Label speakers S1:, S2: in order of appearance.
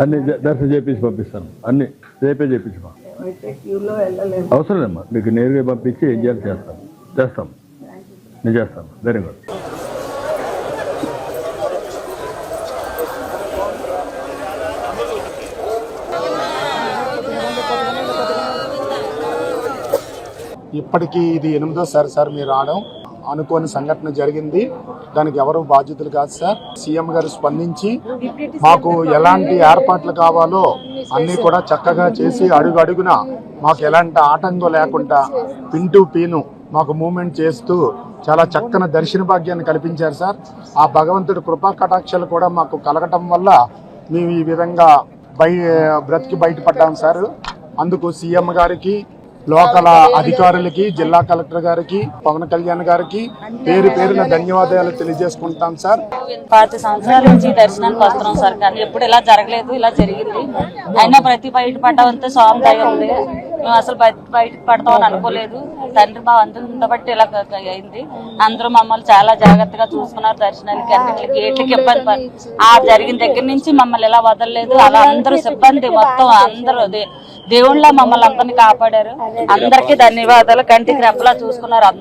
S1: అన్ని దర్శనం చేపించి పంపిస్తాను. అన్ని రేపే చేపించమా, అవసరం లేమ్మా. మీకు నేరుగా పంపించి ఏం చేయాలి చేస్తాం. నేను చేస్తాను. Very good.
S2: ఇప్పటికీ ఇది 8వ సార్ మీరు రావడం. అనుకోని సంఘటన జరిగింది, దానికి ఎవరు బాధ్యతలు కాదు సార్. సీఎం గారు స్పందించి మాకు ఎలాంటి ఏర్పాట్లు కావాలో అన్నీ కూడా చక్కగా చేసి అడుగు అడుగున మాకు ఎలాంటి ఆటంకం లేకుండా పిన్ టు పీను మాకు మూమెంట్ చేస్తూ చాలా చక్కని దర్శన భాగ్యాన్ని కల్పించారు సార్. ఆ భగవంతుడి కృపా కటాక్షాలు కూడా మాకు కలగటం వల్ల మేము ఈ విధంగా బ్రతికి బయటపడ్డాం సార్. అందుకు సీఎం గారికి, లోకల్ అధికారులకి, జిల్లా కలెక్టర్ గారికి, పవన్ కళ్యాణ్ గారికి పేరు పేరున ధన్యవాదాలు తెలియజేసుకుంటాం సార్.
S3: 10 సంవత్సరాల నుంచి దర్శనానికి వస్తున్నాం సార్, కానీ ఎప్పుడు ఇలా జరగలేదు. ఇలా జరిగింది. అయినా ప్రతి బయట పడ్డామంటే స్వామి దయ ఉంది. మేము అసలు బయట పడతామని అనుకోలేదు. తండ్రి మా అందరూ బట్టి ఇలా అయింది. అందరూ మమ్మల్ని చాలా జాగ్రత్తగా చూసుకున్నారు. దర్శనానికి అన్నింటికి గేట్లకి ఇబ్బంది జరిగిన దగ్గర నుంచి మమ్మల్ని ఇలా వదలలేదు. అలా అందరూ సిబ్బంది మొత్తం అందరూ దేవుళ్ళ మమ్మల్ని అందరినీ కాపాడారు. అందరికీ ధన్యవాదాలు. కంటికి రెప్పలా చూసుకున్నారు.